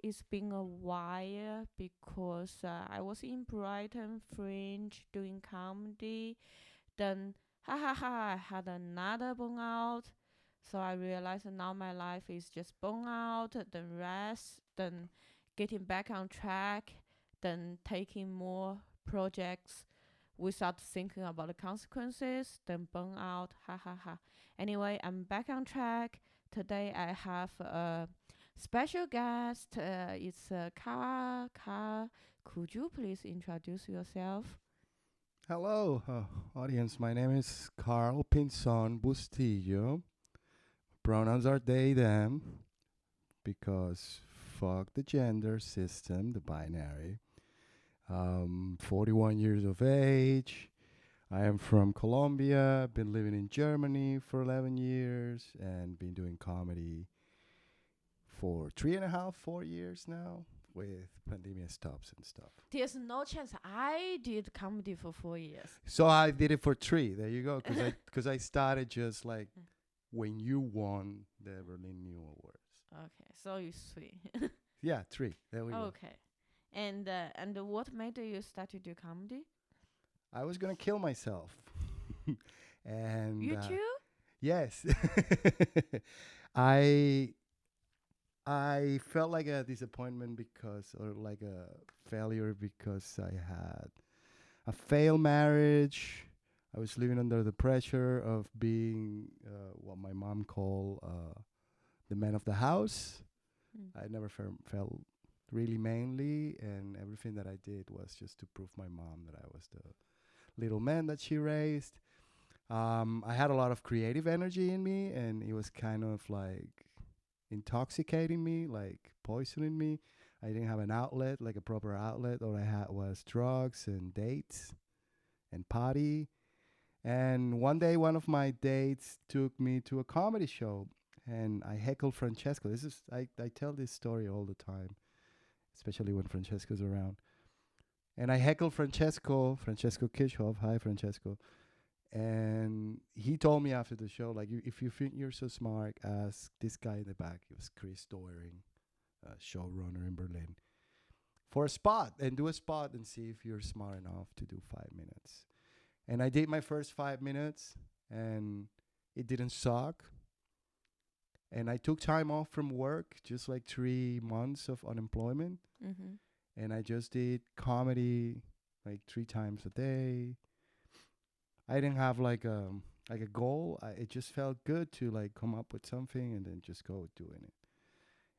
it's been a while because I was in Brighton Fringe doing comedy. Then, ha ha ha, I had another burnout. So I realized that now my life is just burnout, then rest, then getting back on track, then taking more projects without thinking about the consequences, then burn out, ha ha ha. Anyway, I'm back on track. Today I have a special guest. It's Karl. Karl, could you please introduce yourself? Hello, audience. My name is Karl Pinzon Bustillo. Pronouns are they, them, because fuck the gender system, the binary. 41 years of age. I am from Colombia. Been living in Germany for 11 years and been doing comedy for 3.5, 4 years now with pandemic stops and stuff. There's no chance I did comedy for 4 years. So I did it for 3. There you go. Because I started just like when you won the Berlin New Awards. Okay, so you 3. Yeah, 3. There we go. Okay. And what made you start to do comedy? I was gonna kill myself. And You too? yes, I I felt like a disappointment or like a failure because I had a failed marriage. I was living under the pressure of being what my mom called the man of the house. I never felt really manly, and everything that I did was just to prove my mom that I was the little man that she raised. I had a lot of creative energy in me, and it was kind of like intoxicating me, like poisoning me. I didn't have an outlet, like a proper outlet. All I had was drugs and dates and party. And one day, one of my dates took me to a comedy show, and I heckled Francesco. I tell this story all the time, especially when Francesco's around. And I heckled Francesco Kirchhoff. Hi, Francesco. And he told me after the show, like, if you think you're so smart, ask this guy in the back. It was Chris Doering, a showrunner in Berlin, for a spot, and do a spot and see if you're smart enough to do 5 minutes. And I did my first 5 minutes, and it didn't suck. And I took time off from work, just like 3 months of unemployment. Mm-hmm. And I just did comedy like 3 times a day. I didn't have like a goal. It just felt good to like come up with something and then just go doing it.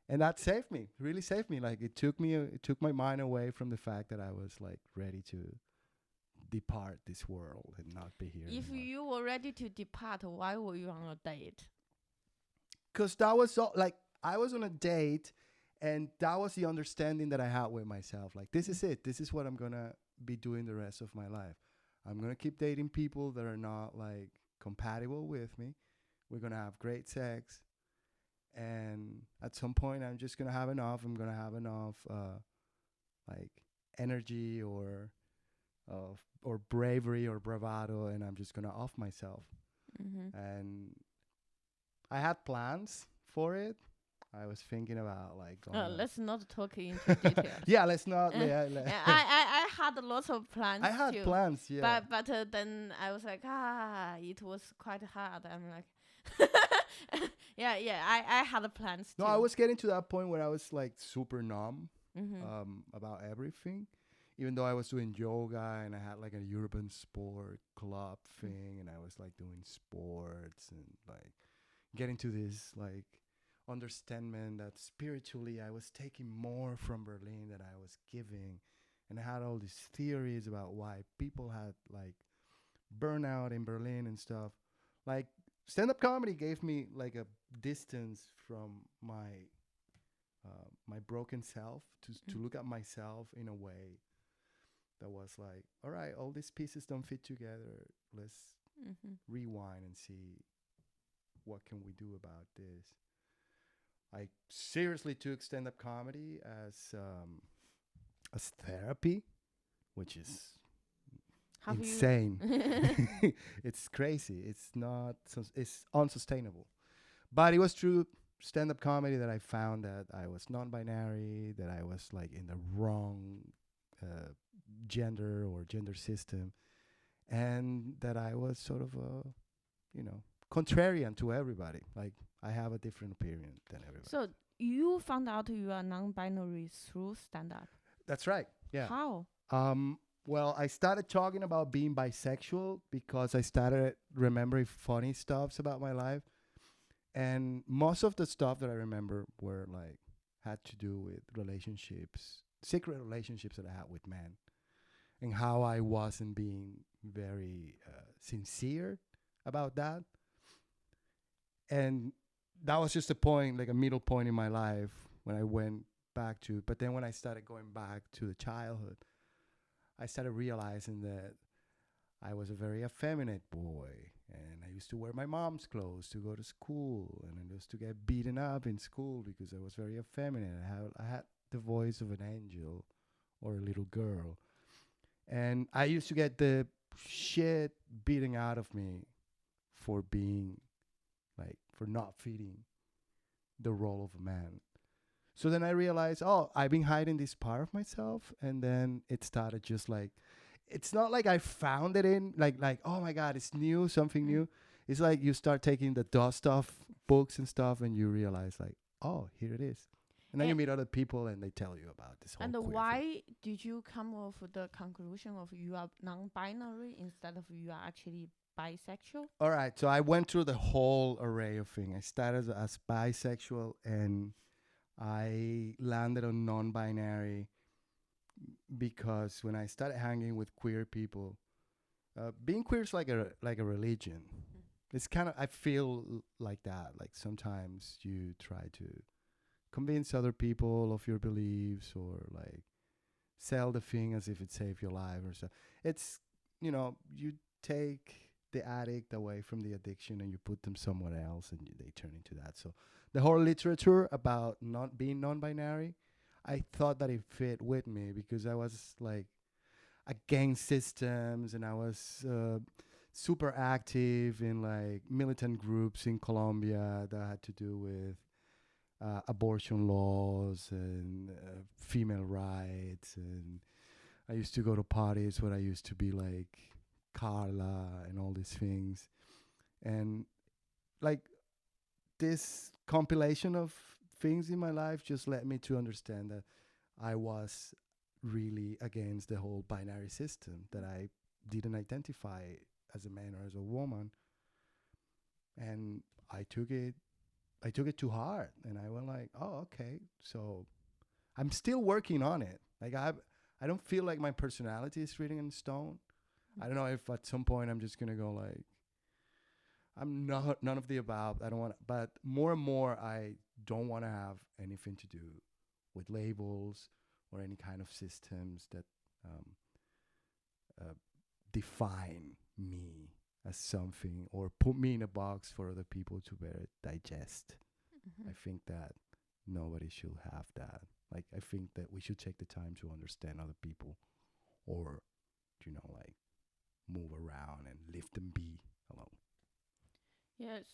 And that saved me, really saved me. Like it took my mind away from the fact that I was like ready to depart this world and not be here If anymore. you were ready to depart, why were you on a date? Because that was like I was on a date, and that was the understanding that I had with myself. Like, this is it. This is what I'm going to be doing the rest of my life. I'm going to keep dating people that are not like compatible with me. We're going to have great sex. And at some point, I'm just going to have enough. I'm going to have enough like energy or bravery or bravado, and I'm just going to off myself. Mm-hmm. And I had plans for it. I was thinking about like Let's not talk into details. yeah, let's not. I had lots of plans. I had too. plans, yeah. But then I was like, it was quite hard. I'm like, yeah. I had plans. No, too. I was getting to that point where I was like super numb Mm-hmm. about everything. Even though I was doing yoga and I had like a urban sport club thing, and I was like doing sports and like getting to this like understanding that spiritually I was taking more from Berlin than I was giving. And I had all these theories about why people had like burnout in Berlin and stuff. Like stand-up comedy gave me like a distance from my broken self to look at myself in a way that was like, all right, all these pieces don't fit together. Let's rewind and see what can we do about this. I seriously took stand-up comedy as therapy, which is Have insane. It's crazy. It's not. It's unsustainable. But it was true. stand-up comedy that I found that I was non-binary, that I was like in the wrong uh, gender or gender system, and that I was sort of a, you know, contrarian to everybody. Like I have a different opinion than everybody. So you found out you are non-binary through stand-up. That's right. Yeah. How? Well, I started talking about being bisexual because I started remembering funny stuffs about my life, and most of the stuff that I remember were like had to do with relationships, secret relationships that I had with men, and how I wasn't being very sincere about that. And that was just a point, like a middle point in my life when I went back to. But then when I started going back to the childhood, I started realizing that I was a very effeminate boy, and I used to wear my mom's clothes to go to school, and I used to get beaten up in school because I was very effeminate. I had the voice of an angel or a little girl, and I used to get the shit beaten out of me for being like for not fitting the role of a man. So then I realized, oh, I've been hiding this part of myself, and then it started just like, it's not like I found it in like oh my god, it's new, something new. It's like you start taking the dust off books and stuff, and you realize like, oh, here it is. And then you And, meet other people, and they tell you about this whole and queer thing. why did you come up with the conclusion of you are non-binary instead of you are actually bisexual? All right, so I went through the whole array of things. I started as bisexual, and I landed on non-binary because when I started hanging with queer people, being queer is like a religion. It's kind of, I feel like that. Like sometimes you try to convince other people of your beliefs, or like sell the thing as if it saved your life or so. It's, you take the addict away from the addiction and you put them somewhere else, and they turn into that. So the whole literature about not being non-binary, I thought that it fit with me because I was like against systems, and I was super active in like militant groups in Colombia that had to do with abortion laws and female rights. And I used to go to parties where I used to be like Carla and all these things. And like this compilation of things in my life just led me to understand that I was really against the whole binary system, that I didn't identify as a man or as a woman. And I took it too hard, and I went like, oh, okay. So I'm still working on it. Like I don't feel like my personality is written in stone. I don't know if at some point I'm just gonna go like, I'm not none of the above. I don't want, but more and more I don't want to have anything to do with labels or any kind of systems that um, uh, define me as something or put me in a box for other people to better digest. I think that nobody should have that. Like, I think that we should take the time to understand other people, or, like move around and leave them be alone. Yes.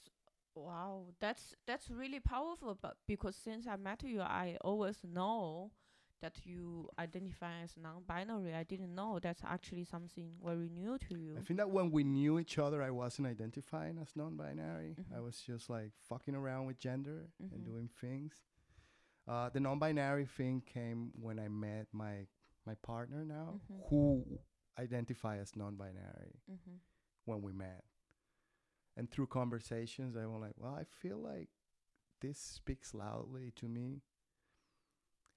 Wow, that's really powerful. But because since I met you, I always know that you identify as non-binary. I didn't know that's actually something very new to I you. think that when we knew each other, I wasn't identifying as non-binary. I Mhm. was just like fucking around with gender and Mhm. doing things. The non-binary thing came when I met my partner now, Mhm. who identify as non-binary Mhm. when we met. And through conversations, I was like, well, I feel like this speaks loudly to me.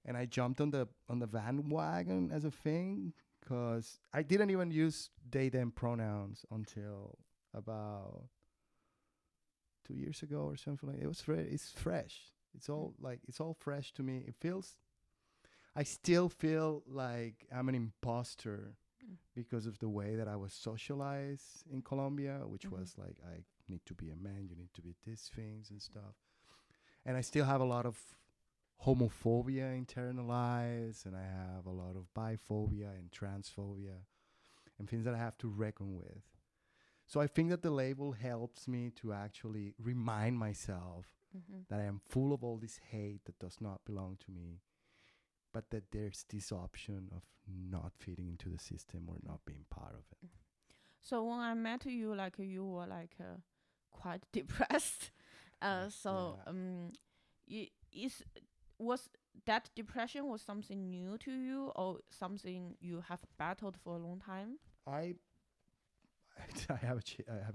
And I jumped on the bandwagon as a thing because I didn't even use they them pronouns until about 2 years ago or something like. It was it's fresh. It's all fresh to me. It feels. I still feel like I'm an imposter Mm. because of the way that I was socialized in Colombia, which Mhm. was like, I need to be a man, you need to be these things and stuff. And I still have a lot of homophobia internalized, and I have a lot of biphobia and transphobia and things that I have to reckon with. So I think that the label helps me to actually remind myself Mhm. that I am full of all this hate that does not belong to me, but that there's this option of not fitting into the system or not being part of it. So when I met you, like you were like quite depressed. So Yeah, is was that depression was something new to you or something you have battled for a long time? I I have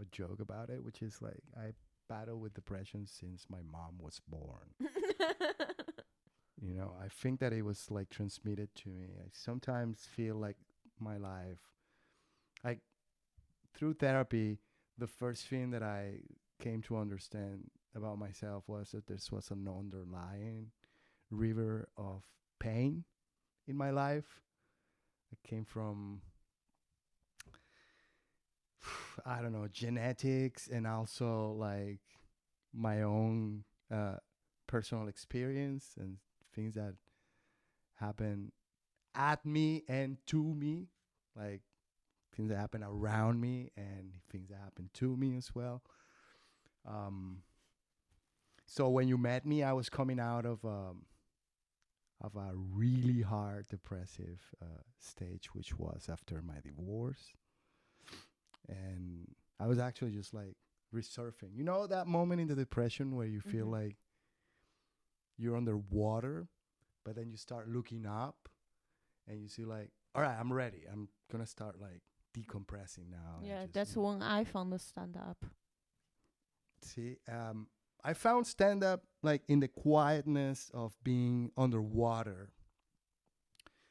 a joke about it, which is like I battle with depression since my mom was born. You know, I think that it was like transmitted to me. I sometimes feel like my life, I through therapy, the first thing that I came to understand about myself was that this was an underlying river of pain in my life. It came from I don't know, genetics and also like my own uh, personal experience and things that happen at me and to me, like things that happen around me and things that happen to me as well. Um, so when you met me, I was coming out of a really hard depressive stage, which was after my divorce, and I was actually just like resurfing. You know that moment in the depression where you feel Mhm. like you're underwater, but then you start looking up and you see like, all right, I'm ready. I'm gonna start like decompressing now and Yeah, just that's when I found the stand up. see. I found stand up like in the quietness of being underwater,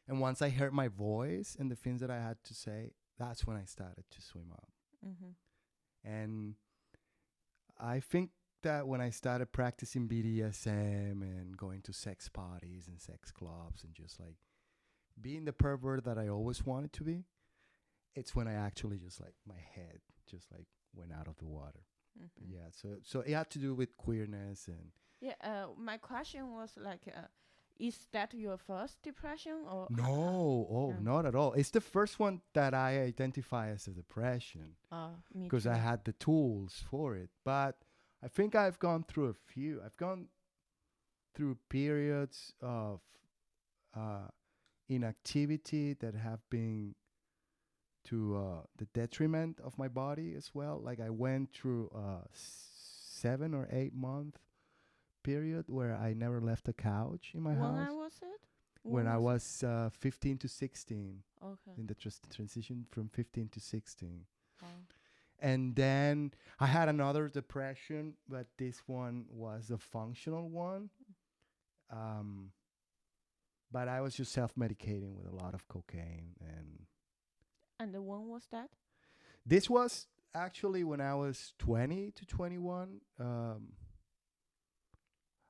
and once I heard my voice and the things that I had to say, that's when I started to swim up. Mhm. And I think that when I started practicing BDSM and going to sex parties and sex clubs and just like being the pervert that I always wanted to be, it's when I actually just like my head just like went out of the water. Mhm. Yeah, so it had to do with queerness and Yeah. My question was like, is that your first depression or? no, oh, Yeah. not at all. It's the first one that I identify as a depression Me because I too. had the tools for it. But I think I've gone through a few. I've gone through periods of uh, inactivity that have been to the detriment of my body as well. Like I went through a 7 or 8 month period where I never left the couch in my When house I was it? when When I was it? was 15 to 16 Okay. in the transition from 15 to 16. Oh. And then I had another depression, but this one was a functional one. Um, but I was just self medicating with a lot of cocaine. And And when was that? this was actually when I was 20 to 21.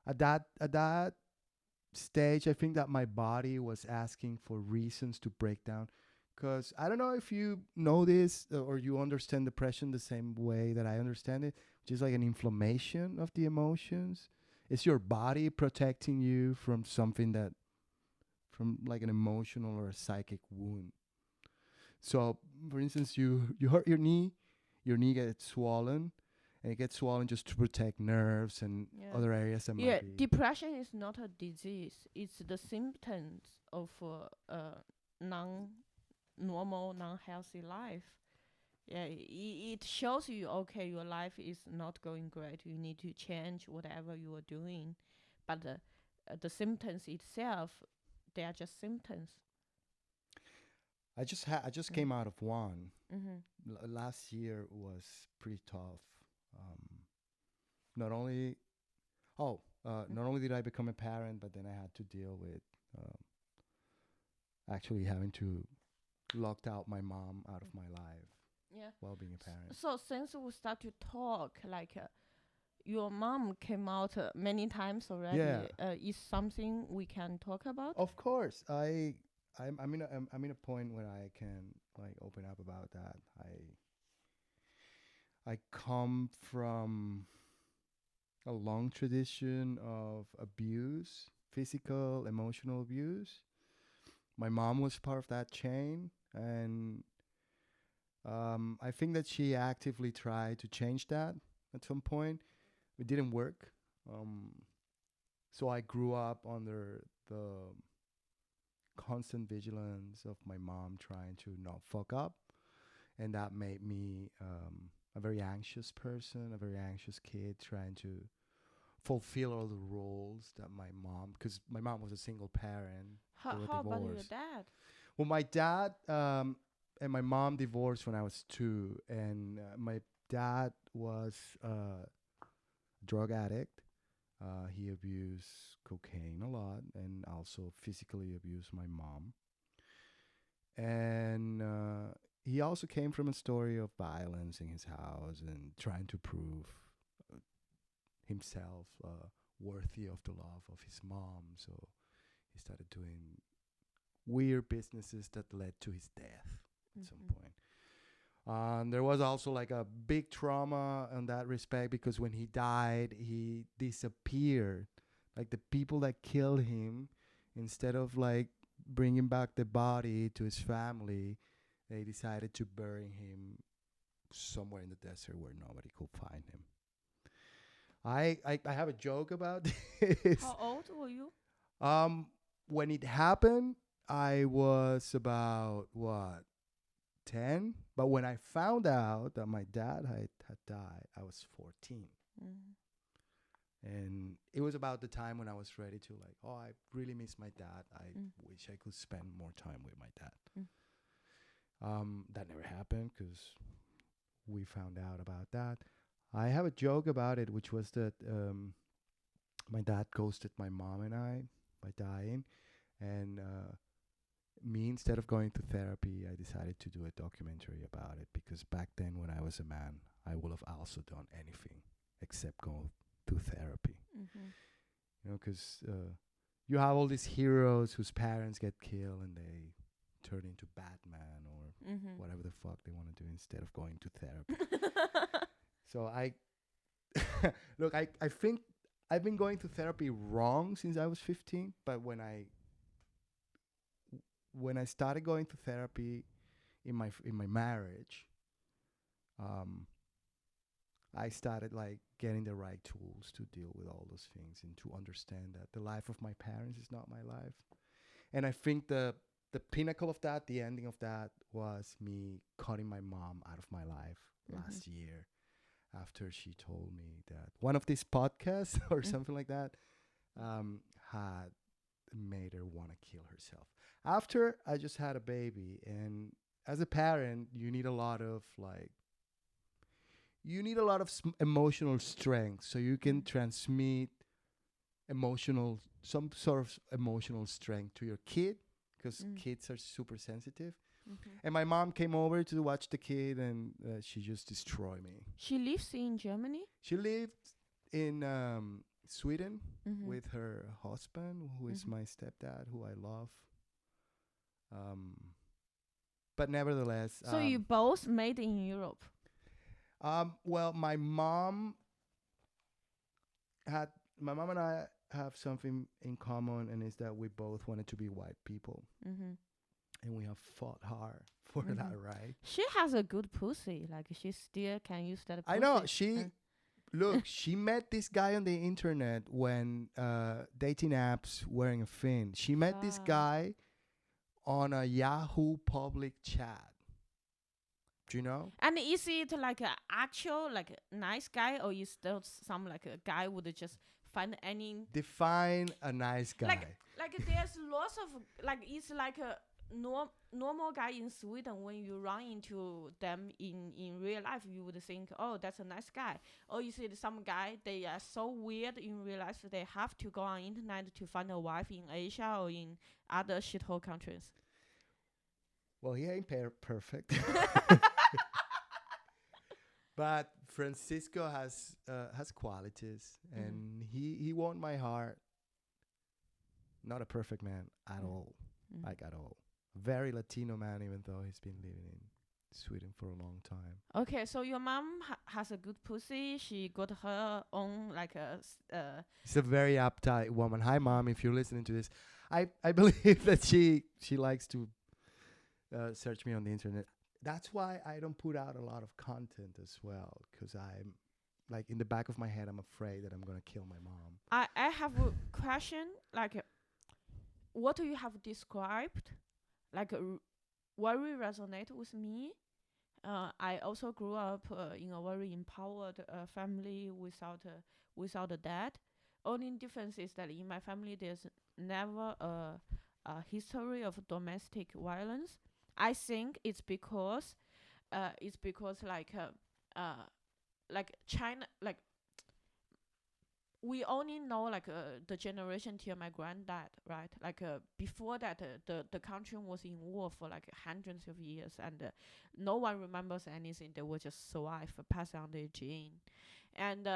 At that stage, I think that my body was asking for reasons to break down. Because I don't know if you know this or you understand depression the same way that I understand it, which is like an inflammation of the emotions. It's your body protecting you from something that, from like an emotional or a psychic wound. So, for instance, you hurt your knee gets swollen, and it gets swollen just to protect nerves and Yeah. other areas that might Yeah. be. Depression is not a disease. It's the symptoms of non-normal, non-healthy life. Yeah. It shows you okay, your life is not going great. You need to change whatever you are doing, but the symptoms itself, they are just symptoms. I just Mm. came out of one. Mhm. Last year was pretty tough. Um, not only not only did I become a parent, but then I had to deal with um, actually having to locked out my mom out of my life Yeah. while being a parent. So since we start to talk, like your mom came out many times Yeah, already. Is something we can talk about? of course. I'm in a point where I can like open up about that. I come from a long tradition of abuse, physical, emotional abuse. My mom was part of that chain, and I think that she actively tried to change that at some point. It didn't work, Um, so I grew up under the constant vigilance of my mom trying to not fuck up, and that made me a very anxious person, a very anxious kid, trying to fulfill all the roles that my mom, because my mom was a single parent. They were How about your divorced. dad? Well, my dad and my mom divorced when I was 2, and my dad was a drug addict. He abused cocaine a lot and also physically abused my mom. And he also came from a story of violence in his house and trying to prove uh, himself worthy of the love of his mom. So he started doing weird businesses that led to his death at some Mm-hmm. point. There was also like a big trauma in that respect because when he died, he disappeared. Like the people that killed him, instead of like bringing back the body to his family, they decided to bury him somewhere in the desert where nobody could find him. I have a joke about this. How old were you? Um, when it happened, I was about what 10, but when I found out that my dad had died, I was 14. Mm. And it was about the time when I was ready to like, oh, I really miss my dad. I Mm. wish I could spend more time with my dad. Mm. That never happened because we found out about that. I have a joke about it, which was that my dad ghosted my mom and I by dying. And me, instead of going to therapy, I decided to do a documentary about it because back then, when I was a man, I would have also done anything except go to therapy. Mm-hmm. You know, because you have all these heroes whose parents get killed and they turn into Batman or Mm-hmm. whatever the fuck they want to do instead of going to therapy. So I look, I think I've been going to therapy wrong since I was 15, but when I started going to therapy in my marriage, um, I started like getting the right tools to deal with all those things and to understand that the life of my parents is not my life. And I think the pinnacle of that, the ending of that, was me cutting my mom out of my life last year after she told me that one of these podcasts or something like that had made her want to kill herself. After I just had a baby, and as a parent, you need a lot of emotional strength so you can transmit some sort of emotional strength to your kid because kids are super sensitive. Mm-hmm. And my mom came over to watch the kid, and she just destroyed me. She lives in Germany. She lived in Sweden Mm-hmm. with her husband, who is Mm-hmm. my stepdad, who I love. Um, but nevertheless, So you both made in Europe. well, had my mom and I have something in common, and is that we both wanted to be white people, Mm-hmm. and we have fought hard for that, right? She has a good pussy. Like she still can use that pussy. I know look, she met this guy on the internet when dating apps weren't a thing. She met this guy on a Yahoo public chat. Do you know? And is it like a actual like a nice guy, or is there some like a guy would just find any Define a nice guy. like there's lots of like it's like a normal guy in Sweden. When you run into them in real life, you would think, oh, that's a nice guy. Or you see some guy, they are so weird in real life, they have to go on internet to find a wife in Asia or in other shithole countries. Well, he ain't perfect. But Francisco has qualities, and he won my heart. Not a perfect man at all, like at all. Very Latino man, even though he's been living in Sweden for a long time. Okay, so your mom has a good pussy. She got her own like a. She's a very uptight woman. Hi, mom, if you're listening to this, I believe that she likes to search me on the internet. That's why I don't put out a lot of content as well, because I'm like in the back of my head, I'm afraid that I'm gonna kill my mom. I have a question. Like, what you have described, like, very resonate with me. I also grew up in a very empowered family without a dad. Only difference is that in my family there's never a history of domestic violence. I think it's because like China, like we only know like the generation till my granddad, right? Like before that, the country was in war for like hundreds of years, and no one remembers anything. They will just survive, pass on their gene, and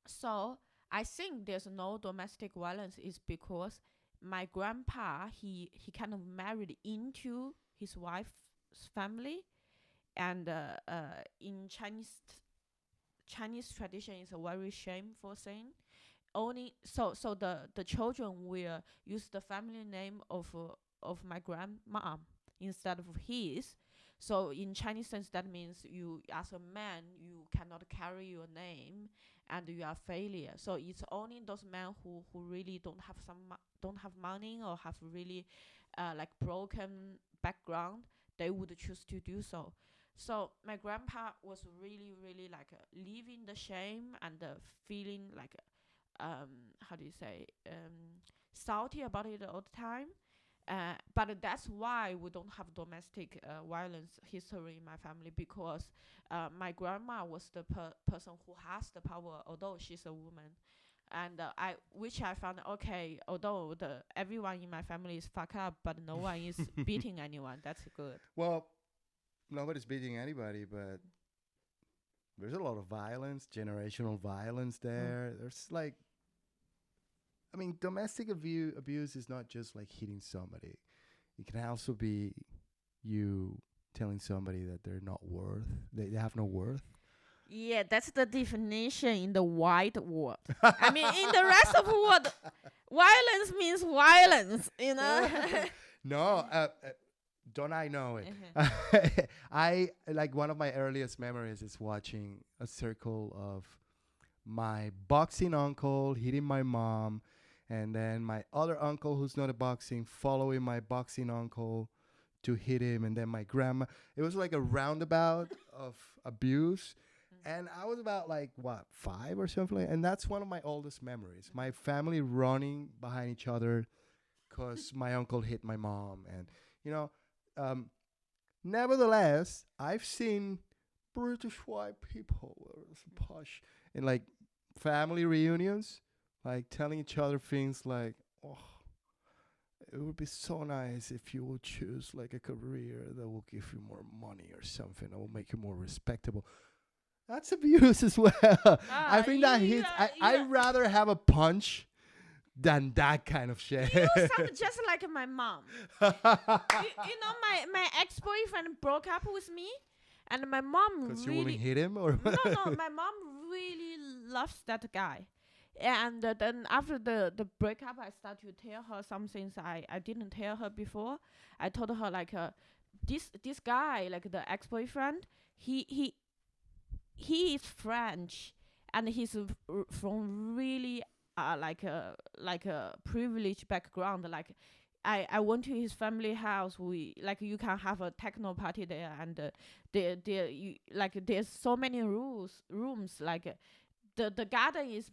so I think there's no domestic violence is because my grandpa he kind of married into his wife's family, and in Chinese tradition is a very shameful thing. Only so the children will use the family name of my grandma instead of his. So in Chinese sense, that means you as a man you cannot carry your name and you are failure. So it's only those men who really don't have money or have really like broken background, they would choose to do so. So my grandpa was really like living the shame and feeling like how do you say salty about it all the time. But that's why we don't have domestic violence history in my family, because my grandma was the person who has the power, although she's a woman. And which I found okay. Although the everyone in my family is fucked up, but no one is beating anyone. That's good. Well, nobody's beating anybody, but there's a lot of violence, generational violence Mm. there. There's like, I mean, domestic abuse is not just like hitting somebody. It can also be you telling somebody that they're not worth, they have no worth. Yeah, that's the definition in the white world. I mean, in the rest of the world, violence means violence, you know? No, don't I know it? I like one of my earliest memories is watching a circle of my boxing uncle hitting my mom, and then my other uncle who's not a boxing following my boxing uncle to hit him, and then my grandma. It was like a roundabout of abuse. And I was about like what 5 or something, and that's one of my oldest memories. My family running behind each other because my uncle hit my mom, and you know, um, nevertheless, I've seen British white people posh in like family reunions, like telling each other things like, "Oh, it would be so nice if you would choose like a career that will give you more money or something that will make you more respectable." That's abuse as well. I think that hits. I'd rather have a punch than that kind of shit. You sound just like my mom. You know, my ex-boyfriend broke up with me, and my mom Because you wouldn't really hit him, or no, my mom really loves that guy. And then after the breakup, I started to tell her some things I didn't tell her before. I told her like this guy, like the ex-boyfriend, he is French, and he's from really like a privileged background. Like I went to his family house. We like you can have a techno party there, and like there's so many rooms. Like the garden is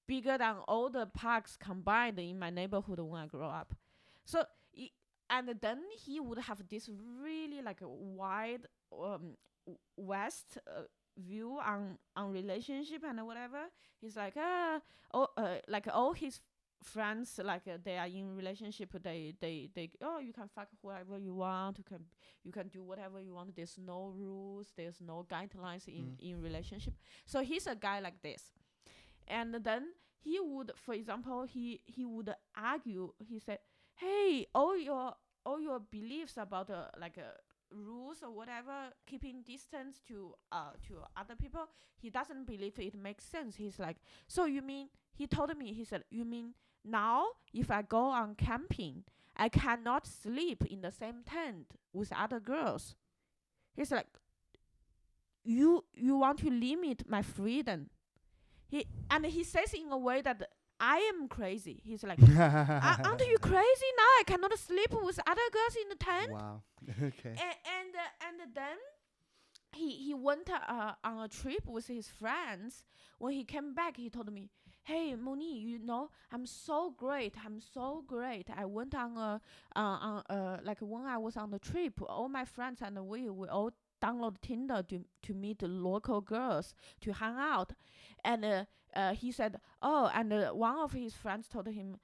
bigger than all the parks combined in my neighborhood when I grew up. So and then he would have this really like a wide west view on relationship and whatever. He's like like all his friends, like they are in relationship, they oh, you can fuck whoever you want, you can do whatever you want, there's no rules, there's no guidelines in relationship. So he's a guy like this. And then he would, for example, he would argue. He said, hey, all your beliefs about like rules or whatever, keeping distance to other people, he doesn't believe it makes sense. He's like, so you mean, he told me, he said, you mean now if I go on camping, I cannot sleep in the same tent with other girls? He's like, you want to limit my freedom. He says in a way that I am crazy. He's like, aren't you crazy now? I cannot sleep with other girls in the tent. Wow. Okay. And then he went on a trip with his friends. When he came back, he told me, "Hey, Moni, I'm so great. I'm so great. I went like when I was on the trip, all my friends and we all download Tinder to meet local girls to hang out." And he said, "Oh," and one of his friends told him.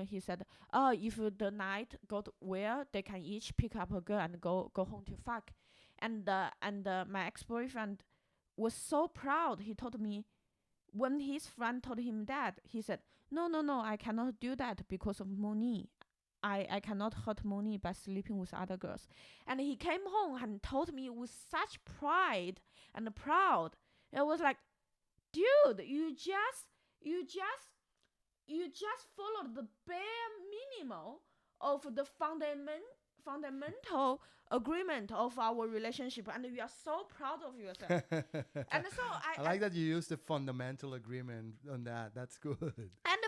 He said, "Oh, if the night got well, they can each pick up a girl and go home to fuck." And my ex-boyfriend was so proud. He told me when his friend told him that, he said, "No, no, no, I cannot do that because of Moni. I cannot hurt Moni by sleeping with other girls." And he came home and told me with such pride and proud. It was like, dude, you just followed the bare minimum of the fundamental agreement of our relationship, and you are so proud of yourself. And so I like that you use the fundamental agreement on that. That's good. and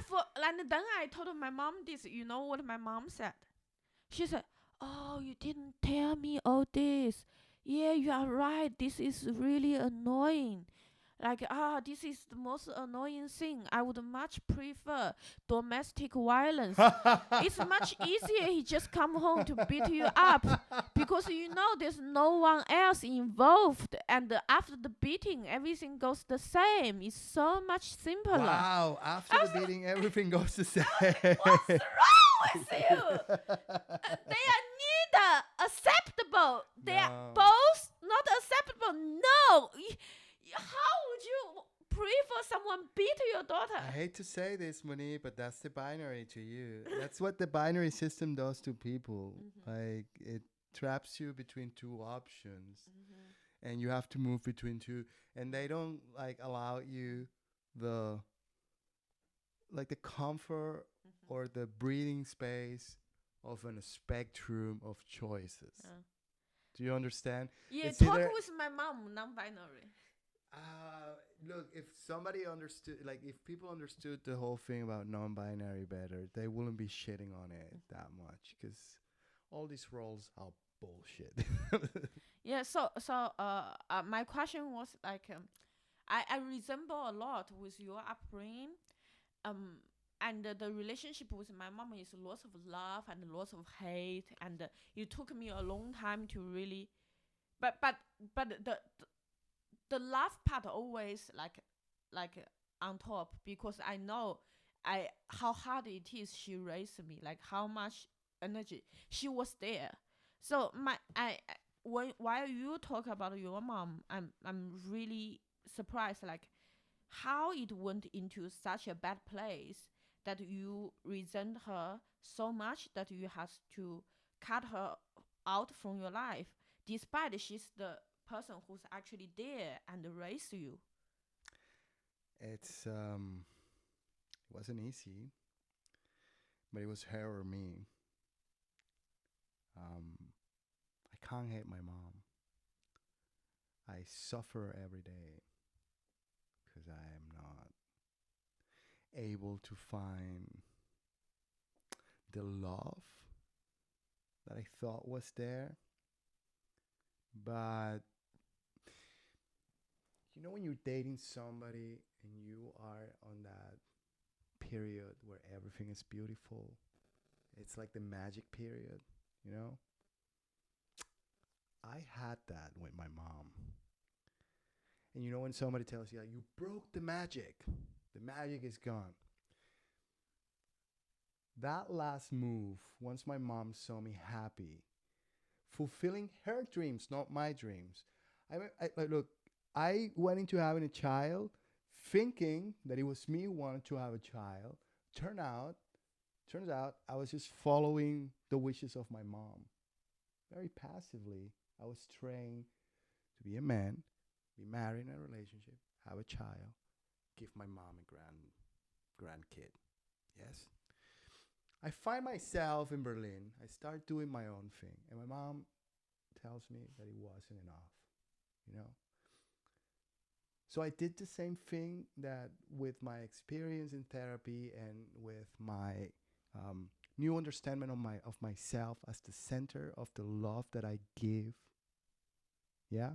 then I told my mom this. You know what my mom said? She said, "Oh, you didn't tell me all this. Yeah, you are right. This is really annoying. Like, this is the most annoying thing. I would much prefer domestic violence. It's much easier. He just come home to beat you up because there's no one else involved. And after the beating, everything goes the same. It's so much simpler." Wow. After the beating, everything goes the same. What's wrong with you? They are neither acceptable. They are both not acceptable. No. How would you prefer someone beat your daughter? I hate to say this, Moni, but that's the binary to you. That's what the binary system does to people. Like, it traps you between two options, and you have to move between two, and they don't like allow you the comfort or the breathing space of a spectrum of choices. Do you understand? Yeah, It's talk either with my mom, non-binary. look, if somebody understood, like if people understood the whole thing about non-binary better, they wouldn't be shitting on it that much, because all these roles are bullshit. Yeah, so my question was like, I resemble a lot with your upbringing, and the relationship with my mom is lots of love and lots of hate, and it took me a long time to really, but the love part always like on top, because I know I how hard it is she raised me, like how much energy she was there. So while you talk about your mom, I'm really surprised, like how it went into such a bad place that you resent her so much that you have to cut her out from your life, despite she's the person who's actually there and raised you. It's it wasn't easy, but it was her or me. I can't hate my mom. I suffer every day because I am not able to find the love that I thought was there. But when you're dating somebody and you are on that period where everything is beautiful, it's like the magic period, you know? I had that with my mom. And when somebody tells you, like, you broke the magic is gone. That last move, once my mom saw me happy, fulfilling her dreams, not my dreams. Look, I went into having a child thinking that it was me who wanted to have a child. Turns out I was just following the wishes of my mom. Very passively, I was trained to be a man, be married in a relationship, have a child, give my mom a grandkid. Yes. I find myself in Berlin. I start doing my own thing, and my mom tells me that it wasn't enough. So I did the same thing that with my experience in therapy and with my new understanding of myself as the center of the love that I give. Yeah,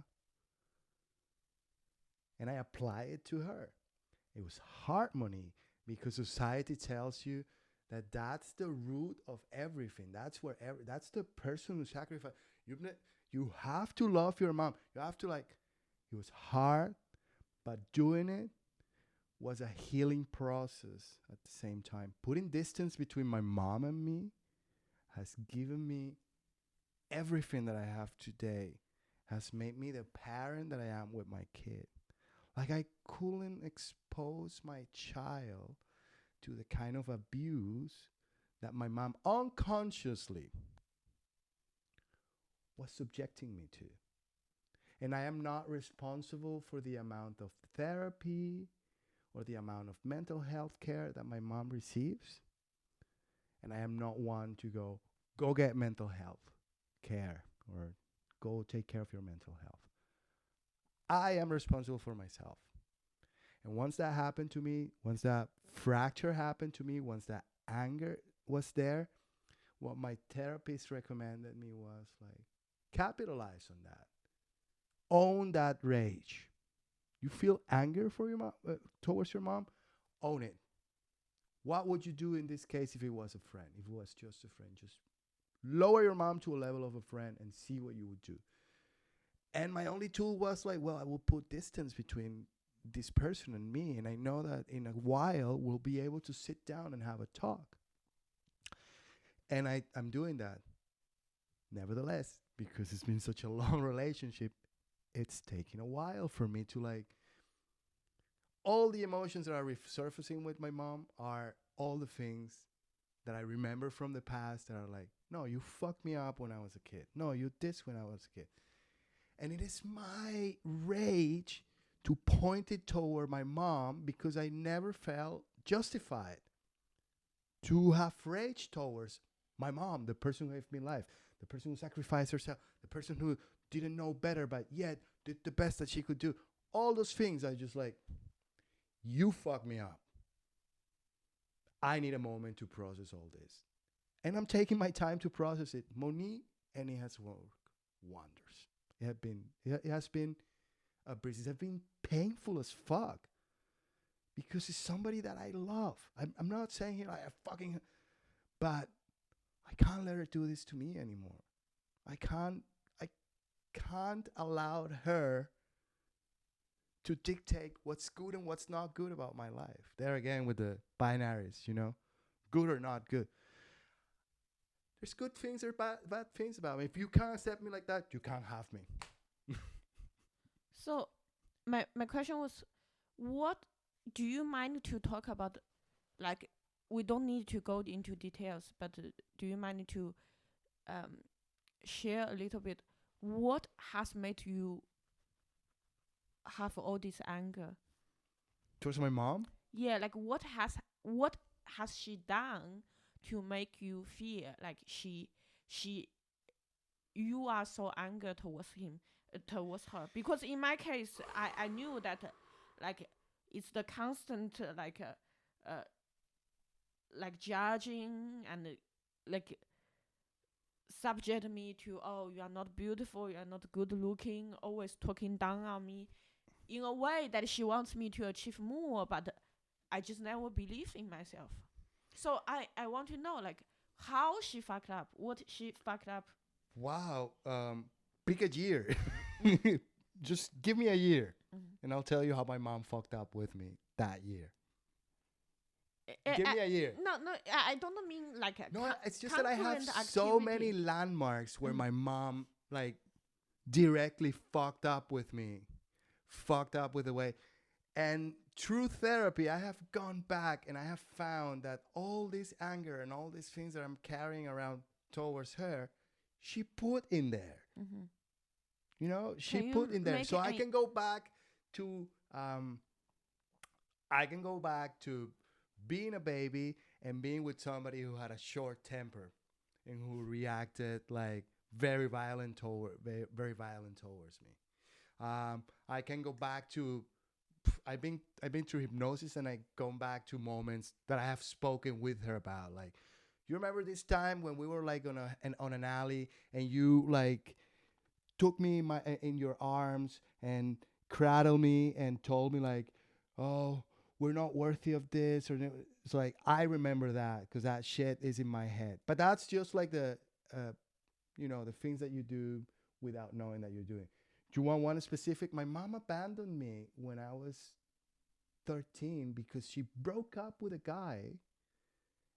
and I apply it to her. It was harmony because society tells you that that's the root of everything. That's where that's the person who sacrificed. You have to love your mom. You have to like. It was hard, but doing it was a healing process at the same time. Putting distance between my mom and me has given me everything that I have today. Has made me the parent that I am with my kid. Like I couldn't expose my child to the kind of abuse that my mom unconsciously was subjecting me to. And I am not responsible for the amount of therapy or the amount of mental health care that my mom receives. And I am not one to go get mental health care or go take care of your mental health. I am responsible for myself. And once that happened to me, once that fracture happened to me, once that anger was there, what my therapist recommended me was like, capitalize on that. Own that rage. You feel anger for your mom, towards your mom? Own it. What would you do in this case if it was a friend? If it was just a friend, just lower your mom to a level of a friend and see what you would do. And my only tool was like, well, I will put distance between this person and me. And I know that in a while we'll be able to sit down and have a talk. And I'm doing that. Nevertheless, because it's been such a long relationship, it's taking a while for me to like, all the emotions that are resurfacing with my mom are all the things that I remember from the past that are like, no, you fucked me up when I was a kid. No, you did this when I was a kid. And it is my rage to point it toward my mom because I never felt justified to have rage towards my mom, the person who gave me life, the person who sacrificed herself, the person who didn't know better but yet did the best that she could do. All those things I just like, you fucked me up. I need a moment to process all this. And I'm taking my time to process it. Moni, and it has worked wonders. It has been a breeze. It has been painful as fuck because it's somebody that I love. I'm not saying here I fucking, but I can't let her do this to me anymore. I can't allow her to dictate what's good and what's not good about my life. There again with the binaries, good or not good. There's good things or bad things about me. If you can't accept me like that, you can't have me. So, my question was, what do you mind to talk about? Like, we don't need to go into details, but do you mind to share a little bit? What has made you have all this anger? Towards my mom? Yeah, like what has she done to make you feel like you are so angry towards him, towards her? Because in my case, I knew that like it's the constant like judging and like subject me to, oh, you are not beautiful, you are not good looking, always talking down on me in a way that she wants me to achieve more, but I just never believe in myself. So I want to know like how she fucked up, what she fucked up. Wow. Pick a year. Just give me a year, and I'll tell you how my mom fucked up with me that year. Give me a year. No, I don't mean like a No, it's just that I have so activity. many landmarks where my mom like directly fucked up with me, fucked up with the way. And through therapy, I have gone back and I have found that all this anger and all these things that I'm carrying around towards her, she put in there. She put in there. So I can go back to being a baby and being with somebody who had a short temper and who reacted like very violent towards me. I can go back to I've been through hypnosis, and I gone back to moments that I have spoken with her about. Like, you remember this time when we were like on an alley, and you like took me in your arms and cradled me and told me like, "Oh, we're not worthy of this," or it's like I remember that because that shit is in my head. But that's just like uh, the things that you do without knowing that you're doing. Do you want one specific? My mom abandoned me when I was 13 because she broke up with a guy,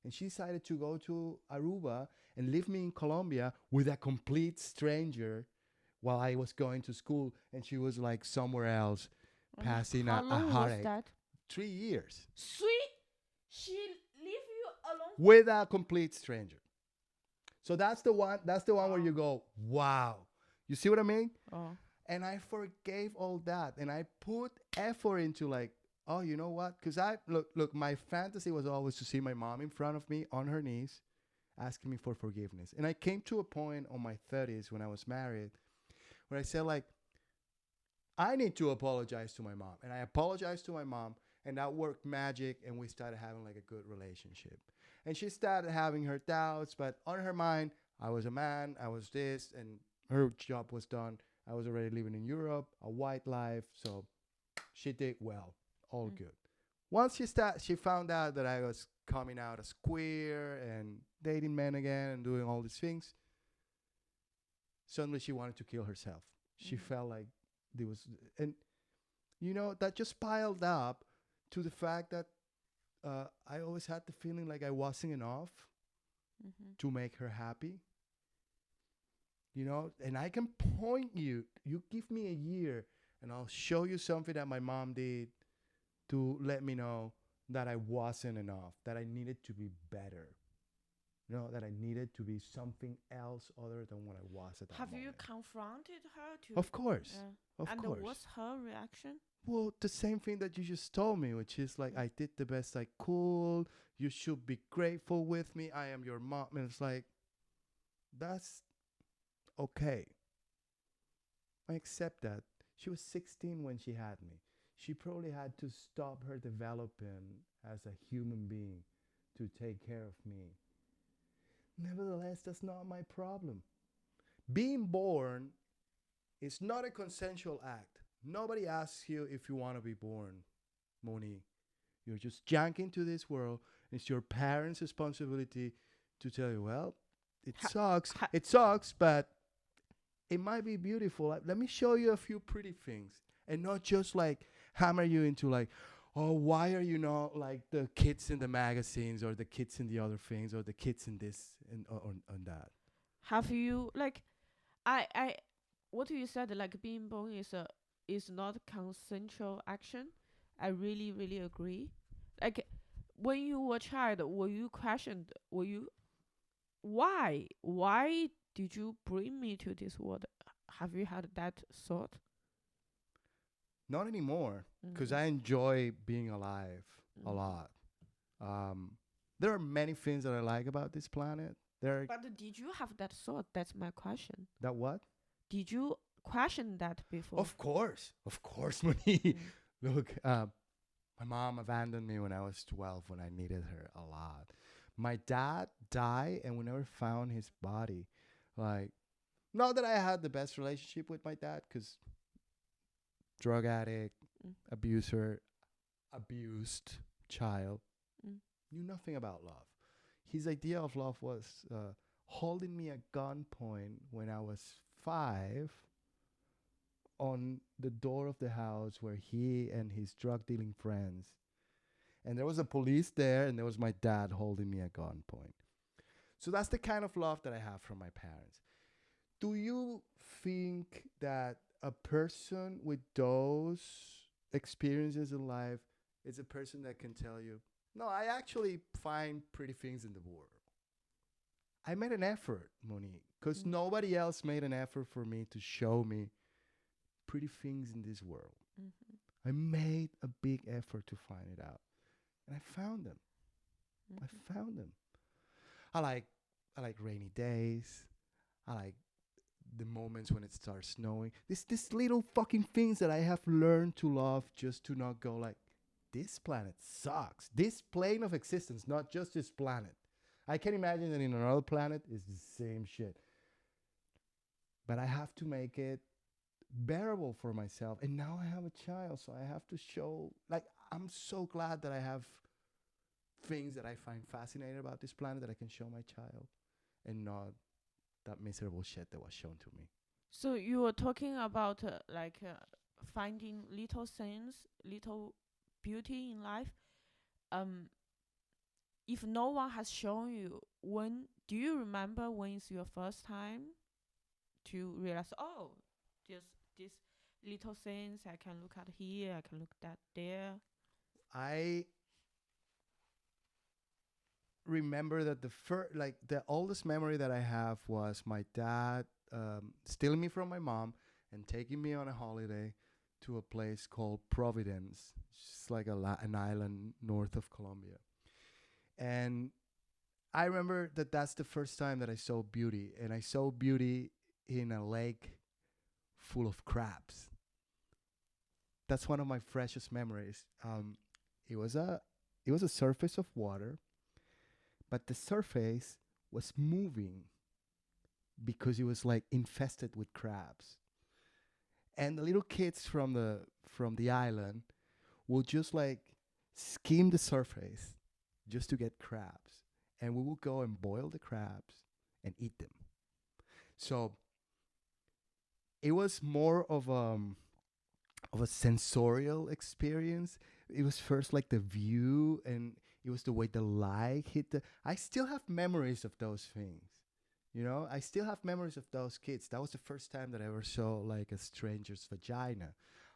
and she decided to go to Aruba and leave me in Colombia with a complete stranger while I was going to school, and she was like somewhere else passing How a long was heartache. that? 3 years Sweet. She leave you alone. with a complete stranger. So that's the one. That's the one where you go, wow. You see what I mean? Oh. And I forgave all that, and I put effort into like, oh, you know what? Because I look. My fantasy was always to see my mom in front of me on her knees, asking me for forgiveness. And I came to a point on my 30s when I was married, where I said like, I need to apologize to my mom, and I apologized to my mom, and that worked magic, and we started having like a good relationship. And she started having her doubts, but on her mind, I was a man, I was this, and her job was done. I was already living in Europe, a white life, so she did well, all good. Once she found out that I was coming out as queer and dating men again and doing all these things, suddenly she wanted to kill herself. She felt like there was, and that just piled up to the fact that I always had the feeling like I wasn't enough to make her happy. And I can point you give me a year and I'll show you something that my mom did to let me know that I wasn't enough, that I needed to be better, that I needed to be something else other than what I was at that Have moment. you confronted her to? Of course. Of And course. what's her reaction? Well, the same thing that you just told me, which is like, I did the best I could. You should be grateful with me. I am your mom. And it's like, that's okay. I accept that. She was 16 when she had me. She probably had to stop her developing as a human being to take care of me. Nevertheless, that's not my problem. Being born is not a consensual act. Nobody asks you if you want to be born, Moni. You're just jank into this world. It's your parents' responsibility to tell you, well, it sucks. It sucks, but it might be beautiful. Let me show you a few pretty things. And not just like hammer you into like, oh, why are you not like the kids in the magazines or the kids in the other things or the kids in this and on that. Have you like, I, what you said like being born is not consensual action. I really really agree. Like when you were a child, were you questioned? Were you why did you bring me to this world? Have you had that thought? Not anymore, because Mhm. I enjoy being alive a Mhm. lot. Um, there are many things that I like about this planet. There are But did you have that thought? That's my question. that what? Did you question that before? Of course, Moni. Mm. Look, my mom abandoned me when I was 12 when I needed her a lot. My dad died and we never found his body. Like, not that I had the best relationship with my dad, because drug addict, Mm. abuser, abused child, Mm. knew nothing about love. His idea of love was holding me at gunpoint when I was 5 on the door of the house where he and his drug dealing friends, and there was a police there, and there was my dad holding me at gunpoint. So that's the kind of love that I have from my parents. Do you think that a person with those experiences in life is a person that can tell you, no, I actually find pretty things in the world? I made an effort, Monique, because Mm. nobody else made an effort for me to show me pretty things in this world. Mhm. I made a big effort to find it out, and I found them. I Mhm. found them. I like I like rainy days. I like the moments when it starts snowing. This little fucking things that I have learned to love, just to not go like, this planet sucks. This plane of existence, not just this planet. I can imagine that in another planet is the same shit. But I have to make it bearable for myself. And now I have a child, so I have to show, like, I'm so glad that I have things that I find fascinating about this planet that I can show my child, and not that miserable shit that was shown to me. So you were talking about finding little things, little beauty in life. Um, if no one has shown you, when do you remember when it's your first time to realize, oh, just these little things I can look at here, I can look at there. I remember that the oldest memory that I have was my dad stealing me from my mom and taking me on a holiday to a place called Providence. It's like an island north of Colombia. And I remember that that's the first time that I saw beauty, and I saw beauty in a lake full of crabs. That's one of my freshest memories. It was a surface of water, but the surface was moving because it was like infested with crabs. And the little kids from the island will just like skim the surface just to get crabs, and we will go and boil the crabs and eat them. So it was more of a sensorial experience. It was first like the view, and it was the way the light hit the. I still have memories of those things. You know, I still have memories of those kids. That was the first time that I ever saw like a stranger's vagina.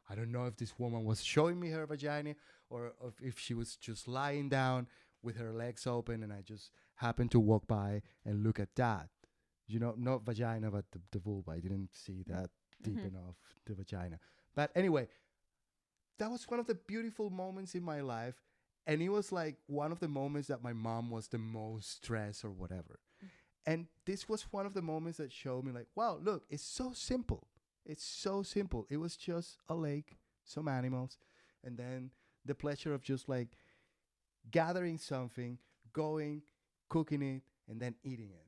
I don't know if this woman was showing me her vagina, or if she was just lying down with her legs open, and I just happened to walk by and look at that. You know, not vagina, but the vulva. I didn't see that deep Mm-hmm. enough, the vagina. But anyway, that was one of the beautiful moments in my life. And it was like one of the moments that my mom was the most stressed or whatever. And this was one of the moments that showed me, like, wow, look, it's so simple. It's so simple. It was just a lake, some animals, and then the pleasure of just like gathering something, going, cooking it, and then eating it.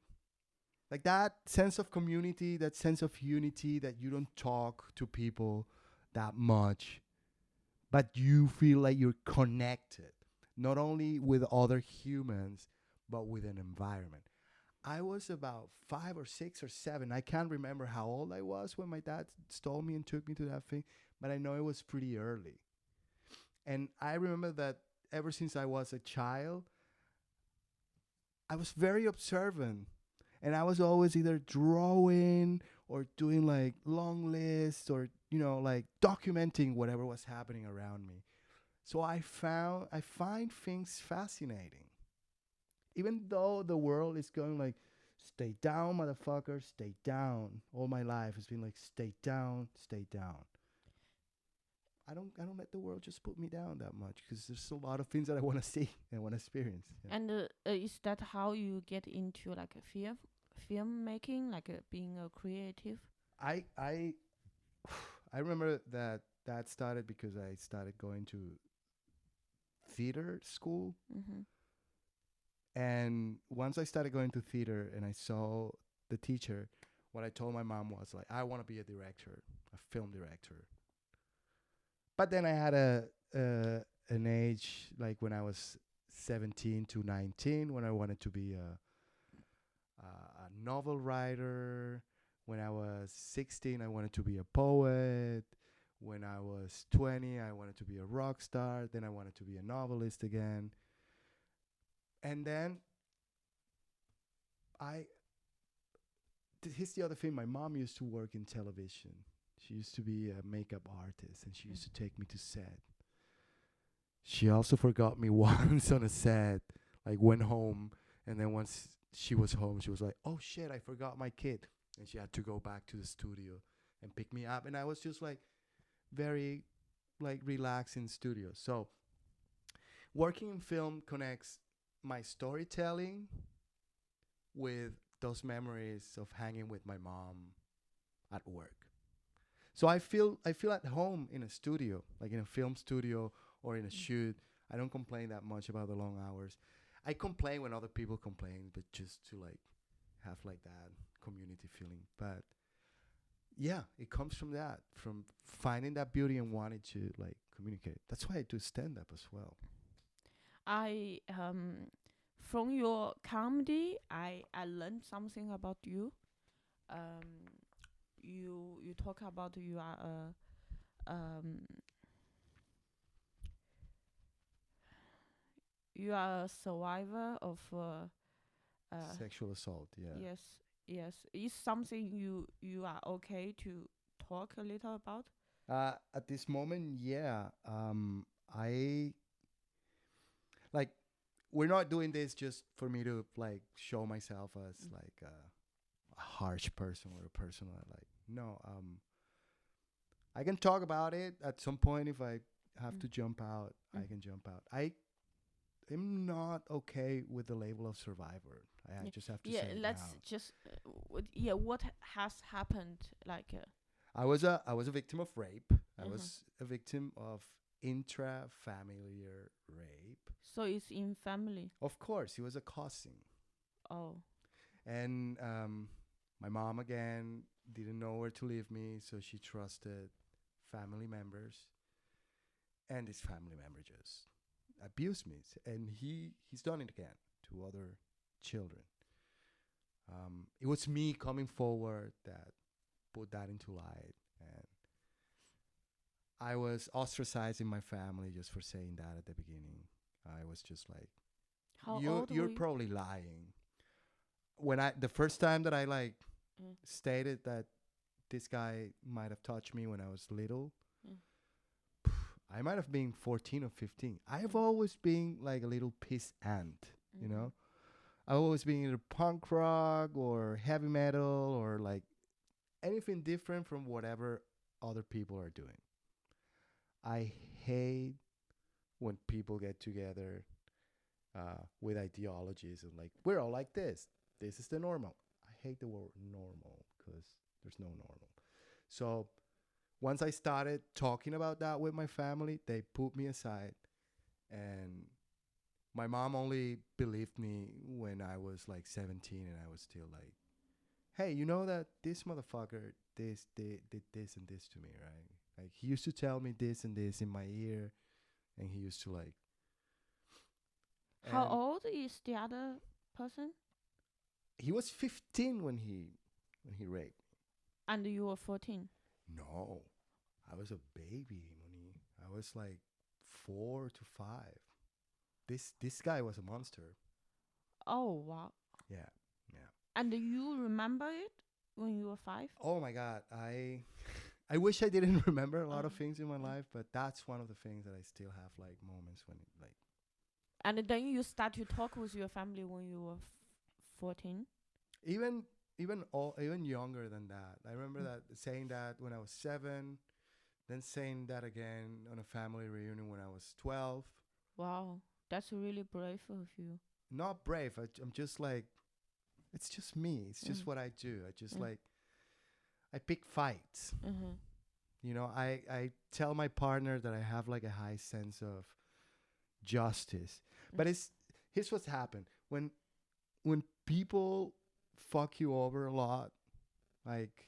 Like that sense of community, that sense of unity, that you don't talk to people that much, but you feel like you're connected, not only with other humans, but with an environment. I was about 5 or 6 or 7. I can't remember how old I was when my dad stole me and took me to that thing, but I know it was pretty early. And I remember that ever since I was a child, I was very observant. And I was always either drawing or doing like long lists, or, like documenting whatever was happening around me. So I find things fascinating. Even though the world is going like, stay down, motherfucker, stay down. All my life has been like, stay down, stay down. I don't let the world just put me down that much, because there's a lot of things that I want to see and want to experience. Yeah. And is that how you get into like a film making, like being a creative? I I I remember that started because I started going to theater school. Mm-hmm. And once I started going to theater and I saw the teacher, what I told my mom was like, I want to be a director, a film director. But then I had an age like when I was 17 to 19, when I wanted to be a novel writer. When I was 16, I wanted to be a poet. When I was 20, I wanted to be a rock star. Then I wanted to be a novelist again. And then I here's the other thing. My mom used to work in television. She used to be a makeup artist, and she used to take me to set. She also forgot me once on a set, like went home, and then once she was home, she was like, "Oh shit, I forgot my kid," and she had to go back to the studio and pick me up. And I was just like very like relaxed in studio. So working in film connects my storytelling with those memories of hanging with my mom at work. So I feel at home in a studio, like in a film studio or in a Mm. shoot. I don't complain that much about the long hours. I complain when other people complain, but just to like have like that community feeling. But yeah, it comes from that, from finding that beauty and wanting to like communicate. That's why I do stand up as well. I from your comedy, I learned something about you. Um, you talk about you are um you are a survivor of Sexual assault, yeah. yes, yes. Is something you are okay to talk a little about? At this moment, yeah. I like we're not doing this just for me to like show myself as Mm. like a harsh person or a person that like no. I can talk about it at some point if I have Mm. to jump out. Mm. I can jump out. I am not okay with the label of survivor. I Yeah, just have to yeah. say it Let's now. just yeah. What has happened? Like, I was a victim of rape. I uh-huh. was a victim of intrafamiliar rape. So it's in family. Of course, he was a cousin, Oh, and my mom again didn't know where to leave me, so she trusted family members, and this family member just abused me, and he's done it again to other children. It was me coming forward that put that into light, and I was ostracized in my family just for saying that at the beginning. I was just like, how you old were you're you? probably lying. When I the first time that I like Mm. stated that this guy might have touched me when I was little, Mm. I might have been 14 or 15. I've Mm. always been like a little piss ant, you Mhm. know? I've always been either punk rock or heavy metal or like anything different from whatever other people are doing. I hate when people get together with ideologies and like, we're all like this. This is the normal. I hate the word normal because there's no normal. So once I started talking about that with my family, they put me aside. And my mom only believed me when I was like 17 and I was still like, hey, you know that this motherfucker did this and this to me, right? Like he used to tell me this and this in my ear, and he used to like, How and old is the other person? he was 15 when he raped. And you were 14. No, I was a baby, Moni. I was like 4 to 5. This guy was a monster. Oh wow. Yeah, yeah. And you remember it when you were 5? Oh my God, I wish I didn't remember a lot of Uh-huh. things in my Uh. life, but that's one of the things that I still have like moments when it, like And then you start to talk with your family when you were 14? even even younger than that. I remember that saying that when I was 7, then saying that again on a family reunion when I was 12. Wow, that's really brave of you. Not brave. I'm just like, it's just me. It's just Mm. what I do. I just Mm. like I pick fights. Mhm. I tell my partner that I have like a high sense of justice. Mm. But it's here's what's happened. When people fuck you over a lot, like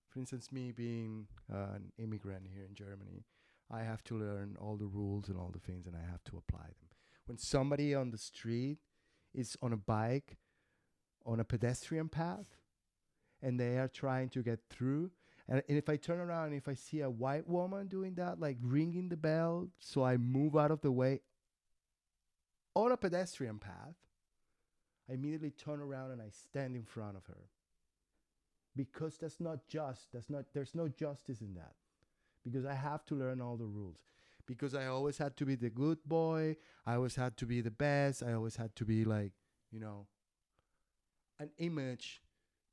for instance me being an immigrant here in Germany, I have to learn all the rules and all the things and I have to apply them. When somebody on the street is on a bike on a pedestrian path and they are trying to get through. And if I turn around and if I see a white woman doing that, like ringing the bell, so I move out of the way on a pedestrian path, I immediately turn around and I stand in front of her. Because that's not just. There's no justice in that. Because I have to learn all the rules. Because I always had to be the good boy. I always had to be the best. I always had to be like, you know, an image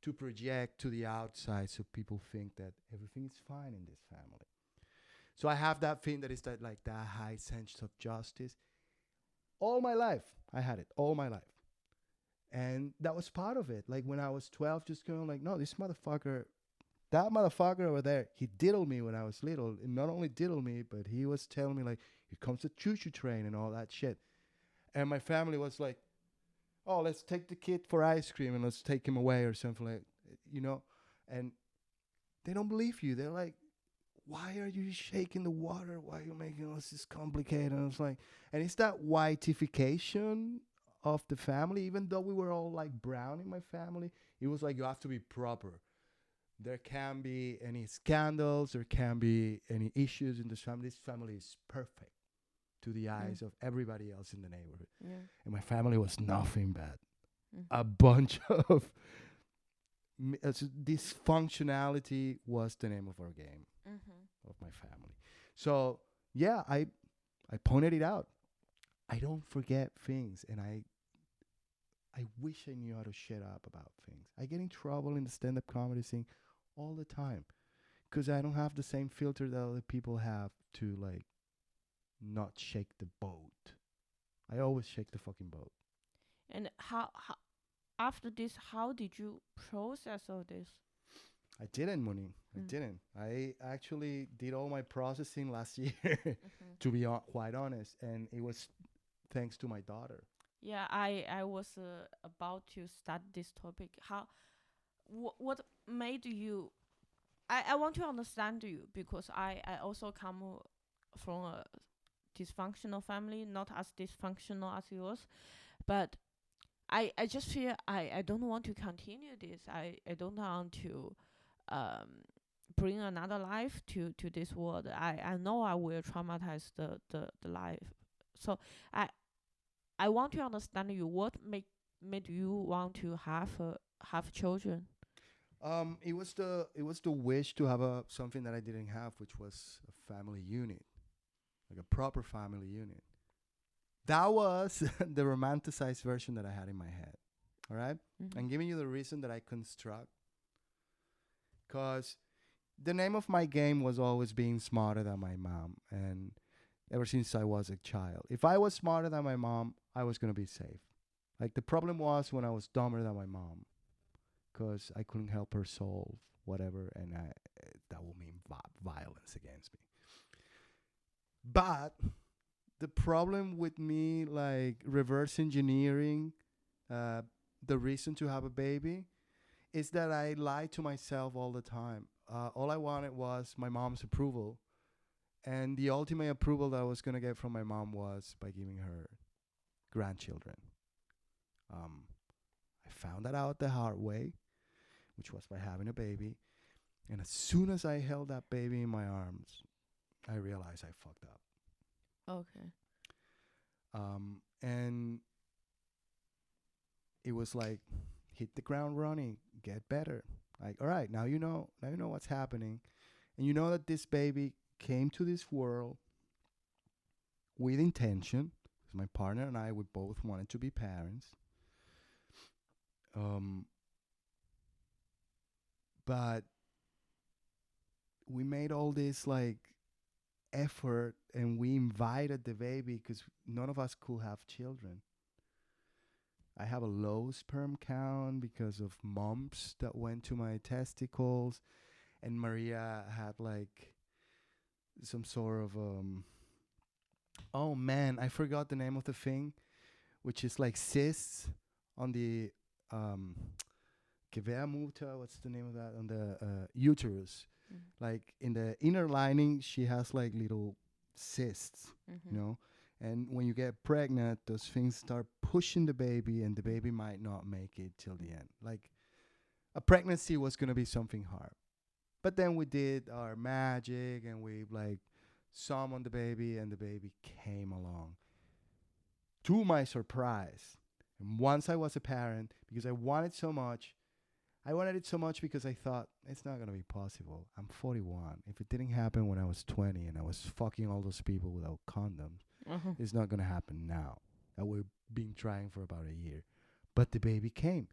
to project to the outside so people think that everything is fine in this family. So I have that thing that is that like that high sense of justice. All my life, I had it all my life. And that was part of it. Like when I was 12, just going like, no, this motherfucker that motherfucker over there, he diddled me when I was little. And not only diddled me, but he was telling me like, here comes the choo-choo train and all that shit. And my family was like, oh, let's take the kid for ice cream and let's take him away or something like, you know. And they don't believe you. They're like, why are you shaking the water? Why are you making all this complicated? And it's like, and it's that whiteification of the family. Even though we were all like brown in my family, it was like you have to be proper. There can't be any scandals. There can't be any issues in this family. This family is perfect to the eyes of everybody else in the neighborhood. Yeah. And my family was nothing but Mm. a bunch of dysfunctionality was the name of our game Mm-hmm. of my family. So yeah, I pointed it out. I don't forget things, and I wish I knew how to shut up about things. I get in trouble in the stand-up comedy scene all the time because I don't have the same filter that other people have to like not shake the boat. I always shake the fucking boat. And how after this, how did you process all this? I didn't, Moni. I Mm. didn't. I actually did all my processing last year, Mm-hmm. to be quite honest, and it was thanks to my daughter. Yeah, I was about to start this topic. What made you? I want to understand you because I also come from a dysfunctional family, not as dysfunctional as yours, but I just feel I don't want to continue this. I don't want to um bring another life to this world. I know I will traumatize the life. So I I want to understand you. What made you want to have children? It was the wish to have a something that I didn't have, which was a family unit, like a proper family unit. That was the romanticized version that I had in my head. All right, Mm-hmm. I'm giving you the reason that I construct, cause the name of my game was always being smarter than my mom, and ever since I was a child, if I was smarter than my mom, I was gonna be safe. Like the problem was when I was dumber than my mom, because I couldn't help her solve whatever, and that will mean violence against me. But the problem with me, like reverse engineering uh, the reason to have a baby, is that I lied to myself all the time. All I wanted was my mom's approval, and the ultimate approval that I was gonna get from my mom was by giving her grandchildren. Um, I found that out the hard way, which was by having a baby. And as soon as I held that baby in my arms, I realized I fucked up. Okay. And it was like, hit the ground running, get better. Like, all right, now you know what's happening, and you know that this baby came to this world with intention. Because my partner and I, we both wanted to be parents. Um, but we made all this like effort, and we invited the baby because none of us could have children. I have a low sperm count because of mumps that went to my testicles, and Maria had like some sort of oh man, I forgot the name of the thing, which is like cysts on the um Gebärmutter, what's the name of that, on the uterus. Mm. Like in the inner lining, she has like little cysts, Mm-hmm. and when you get pregnant, those things start pushing the baby, and the baby might not make it till the end. Like a pregnancy was gonna be something hard, but then we did our magic, and we like summoned the baby, and the baby came along. To my surprise, and once I was a parent, because I wanted it so much because I thought it's not gonna be possible. I'm 41. If it didn't happen when I was 20 and I was fucking all those people without condoms, Uh-huh. it's not gonna happen now. That we've been trying for about a year. But the baby came.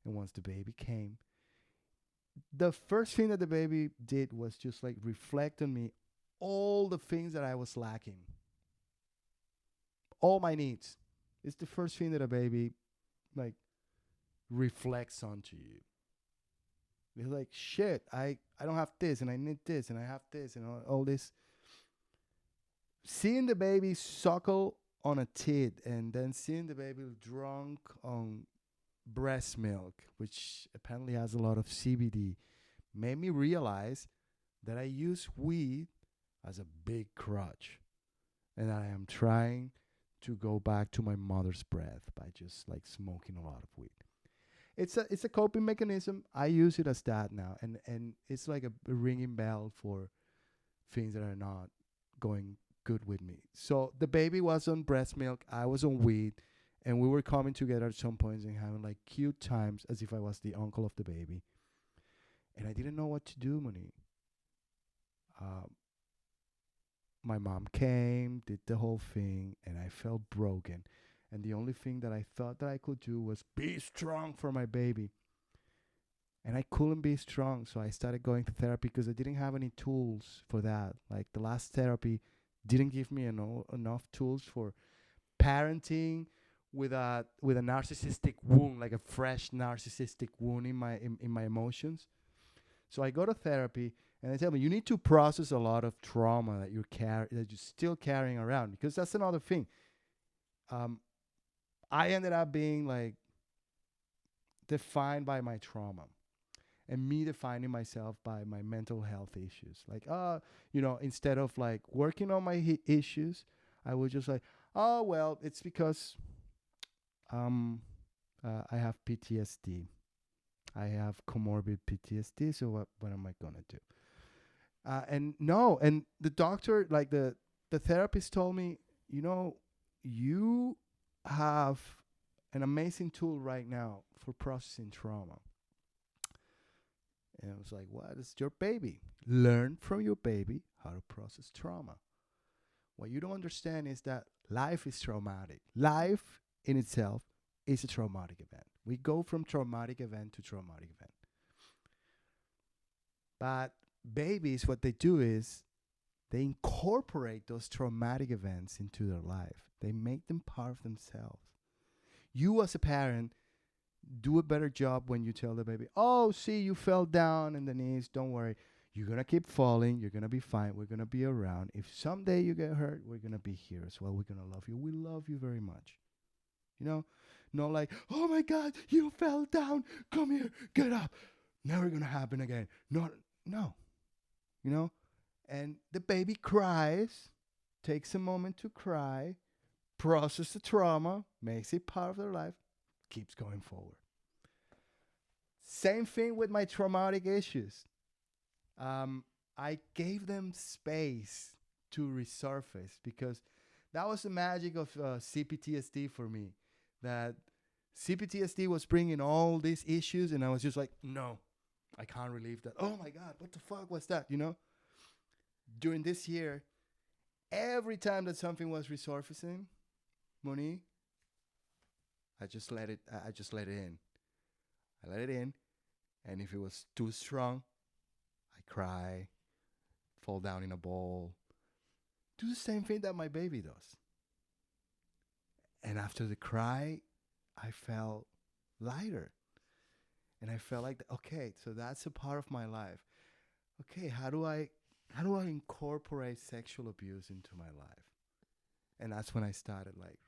And once the baby came, the first thing that the baby did was just like reflect on me all the things that I was lacking. All my needs. It's the first thing that a baby like reflects onto you. It's like shit. I don't have this, and I need this, and I have this, and all this. Seeing the baby suckle on a tit, and then seeing the baby drunk on breast milk, which apparently has a lot of CBD, made me realize that I use weed as a big crutch, and I am trying to go back to my mother's breath by just like smoking a lot of weed. It's a coping mechanism. I use it as that now, and it's like a ringing bell for things that are not going good with me. So the baby was on breast milk, I was on weed, and we were coming together at some points and having like cute times as if I was the uncle of the baby. And I didn't know what to do, Moni. Um, my mom came, did the whole thing, and I felt broken. And the only thing that I thought that I could do was be strong for my baby. And I couldn't be strong, so I started going to therapy because I didn't have any tools for that. Like the last therapy didn't give me enough tools for parenting with a narcissistic wound, like a fresh narcissistic wound in my emotions. So I go to therapy, and they tell me you need to process a lot of trauma that that you're still carrying around, because that's another thing. Um, I ended up being like defined by my trauma, and me defining myself by my mental health issues. Like, instead of like working on my issues, I would just like, oh well, it's because um, I have PTSD. I have comorbid PTSD. So what am I gonna do? And no, and the doctor, like the therapist, told me, you know, you have an amazing tool right now for processing trauma. And I was like, what? It's your baby. Learn from your baby how to process trauma. What you don't understand is that life is traumatic. Life in itself is a traumatic event. We go from traumatic event to traumatic event. But babies, what they do is they incorporate those traumatic events into their life. They make them part of themselves. You, as a parent, do a better job when you tell the baby, oh, see, you fell down in the knees. Don't worry. You're going to keep falling. You're going to be fine. We're going to be around. If someday you get hurt, we're going to be here as well. We're going to love you. We love you very much. You know? Not like, oh my God, you fell down. Come here. Get up. Never going to happen again. Not, no. You know? And the baby cries, takes a moment to cry, process the trauma, makes it part of their life, keeps going forward. Same thing with my traumatic issues. I gave them space to resurface, because that was the magic of CPTSD for me. That CPTSD was bringing all these issues, and I was just like, no, I can't relieve that. Oh my God, what the fuck was that? During this year, every time that something was resurfacing, Moni, I just let it. I just let it in. I let it in, and if it was too strong, I cry, fall down in a ball, do the same thing that my baby does. And after the cry, I felt lighter, and I felt like, okay, so that's a part of my life. Okay, how do I incorporate sexual abuse into my life? And that's when I started like,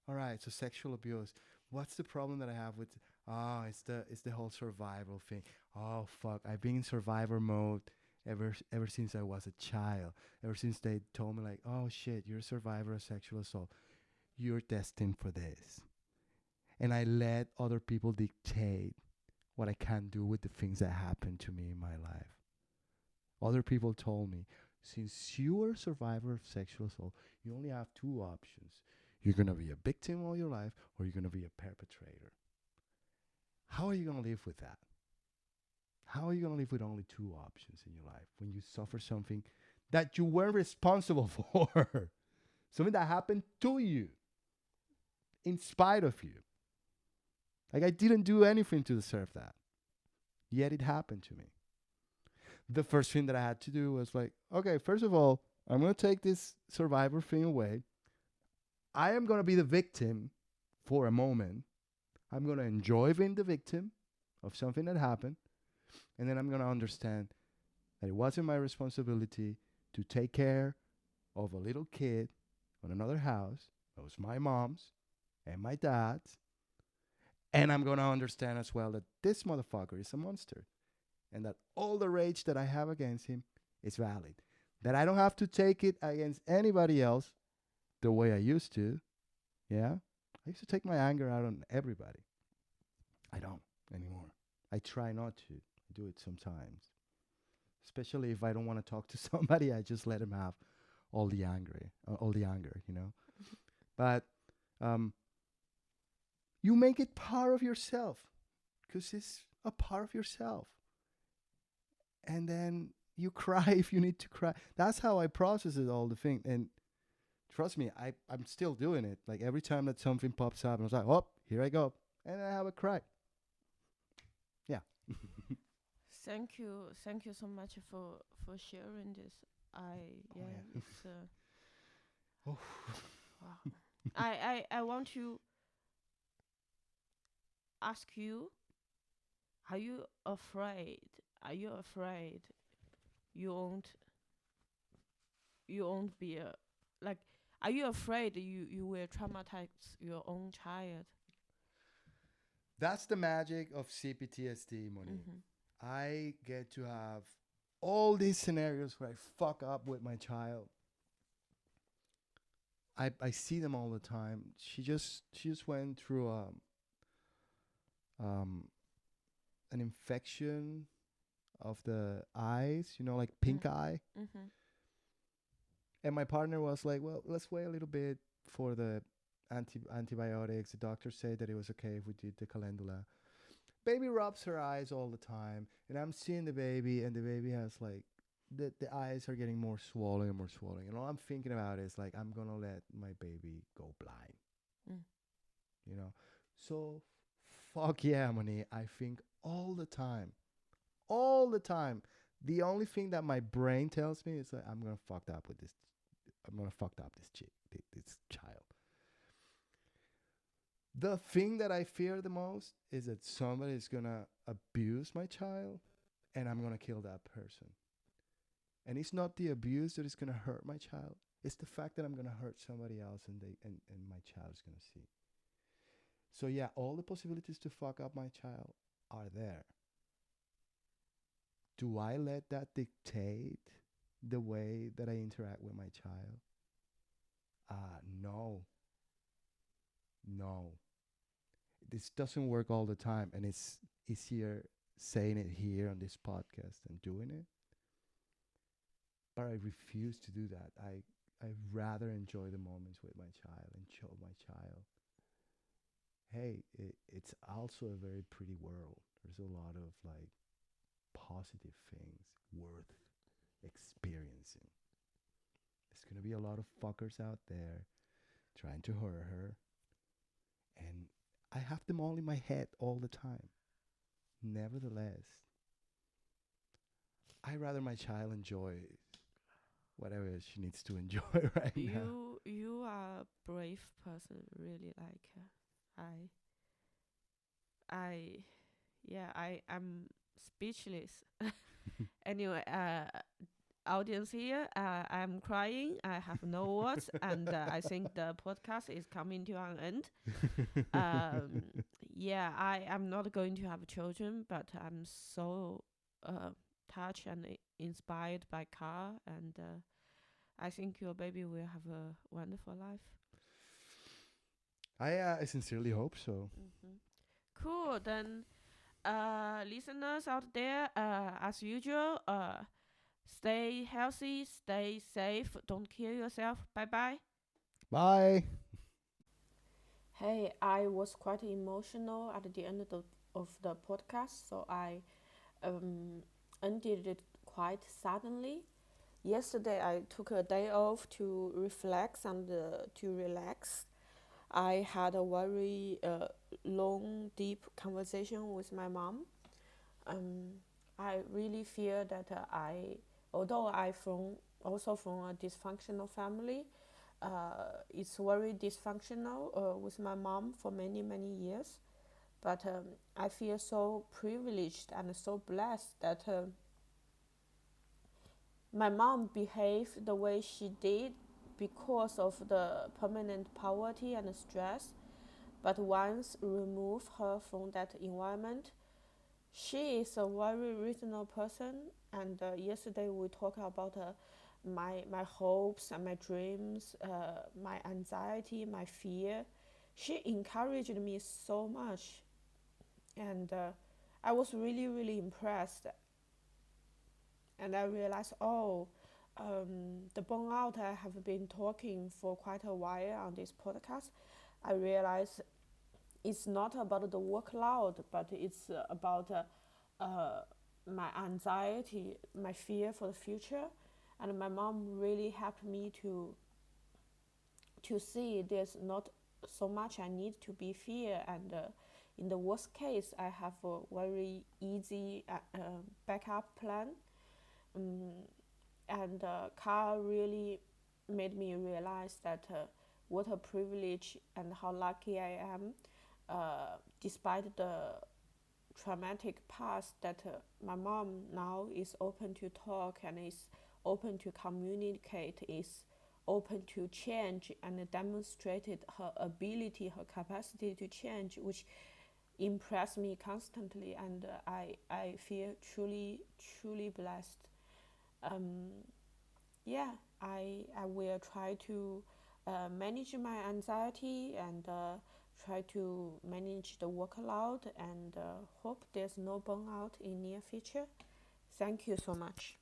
all right, so sexual abuse. What's the problem that I have with? Oh, it's the whole survival thing. Oh fuck, I've been in survivor mode ever since I was a child. Ever since they told me like, oh shit, you're a survivor of sexual assault. You're destined for this. And I let other people dictate what I can do with the things that happen to me in my life. Other people told me, since you are a survivor of sexual assault, you only have two options. You're going to be a victim all your life, or you're going to be a perpetrator. How are you going to live with that? How are you going to live with only two options in your life when you suffer something that you weren't responsible for? Something that happened to you, in spite of you. Like, I didn't do anything to deserve that. Yet it happened to me. The first thing that I had to do was like, okay, first of all, I'm going to take this survivor thing away. I am going to be the victim for a moment. I'm going to enjoy being the victim of something that happened. And then I'm going to understand that it wasn't my responsibility to take care of a little kid on another house. It was my mom's and my dad's. And I'm going to understand as well that this motherfucker is a monster and that all the rage that I have against him is valid. That I don't have to take it against anybody else the way I used to. Yeah. I used to take my anger out on everybody. I don't anymore. I try not to. I do it sometimes. Especially if I don't want to talk to somebody, I just let him have all the anger, you know. But um, you make it part of yourself because it's a part of yourself. And then you cry if you need to cry. That's how I process it, all the thing. And trust me, I'm still doing it. Like every time that something pops up, I was like, oh, here I go. And I have a cry. Yeah. Thank you so much for sharing this. Oh, Yeah, yeah. it's Oh. wow. I want to ask you, are you afraid? Are you afraid you won't you won't be a like? Are you afraid you will traumatize your own child? That's the magic of CPTSD, Moni. Mm-hmm. I get to have all these scenarios where I fuck up with my child. I see them all the time. She just went through um an infection of the eyes, like pink eye. Mm-hmm. And my partner was like, "Well, let's wait a little bit for the antibiotics." The doctor said that it was okay if we did the calendula. Baby rubs her eyes all the time, and I'm seeing the baby, and the baby has like the eyes are getting more swollen and more swollen. And all I'm thinking about is like I'm gonna let my baby go blind, Mm. you know. So fuck yeah, money. I think all the time. The only thing that my brain tells me is like I'm gonna fuck up with this. I'm gonna fuck up this chick, this child. The thing that I fear the most is that somebody is gonna abuse my child, and I'm gonna kill that person. And it's not the abuse that is gonna hurt my child. It's the fact that I'm gonna hurt somebody else, and my child is gonna see. So yeah, all the possibilities to fuck up my child are there. Do I let that dictate the way that I interact with my child? No, no. This doesn't work all the time, and it's easier saying it here on this podcast than doing it. But I refuse to do that. I rather enjoy the moments with my child and show my child, hey, it's also a very pretty world. There's a lot of like positive things worth experiencing. There's gonna be a lot of fuckers out there trying to hurt her, and I have them all in my head all the time. Nevertheless, I rather my child enjoy whatever she needs to enjoy right now. You are a brave person, really. Like I yeah, I'm speechless. Anyway, audience here, I'm crying. I have no words, and I think the podcast is coming to an end. Um, yeah, I am not going to have children, but I'm so uh, touched and inspired by Carl, and I think your baby will have a wonderful life. I sincerely hope so. Hmm. Cool. Then, listeners out there, as usual, stay healthy, stay safe, don't kill yourself. Bye bye. Bye. Hey, I was quite emotional at the end of the podcast, so I um, ended it quite suddenly. Yesterday, I took a day off to reflect and to relax. I had a very long, deep conversation with my mom. Um, I really feel that although I from also from a dysfunctional family, it's very dysfunctional with my mom for many years. But I feel so privileged and so blessed that my mom behaved the way she did because of the permanent poverty and stress. But once remove her from that environment, she is a very reasonable person. And yesterday we talked about my hopes and my dreams, my anxiety, my fear. She encouraged me so much, and I was really really impressed. And I realized, oh, the burnout I have been talking for quite a while on this podcast. I realized it's not about the workload, but it's about my anxiety, my fear for the future. And my mom really helped me to see there's not so much I need to be fear. And in the worst case, I have a very easy backup plan. Um, and Carl really made me realize that what a privilege and how lucky I am, despite the traumatic past, that my mom now is open to talk and is open to communicate, is open to change, and demonstrated her ability, her capacity to change, which impressed me constantly. And I feel truly, truly blessed. Um, yeah, I will try to manage my anxiety and try to manage the workload and hope there's no burnout in near future. Thank you so much.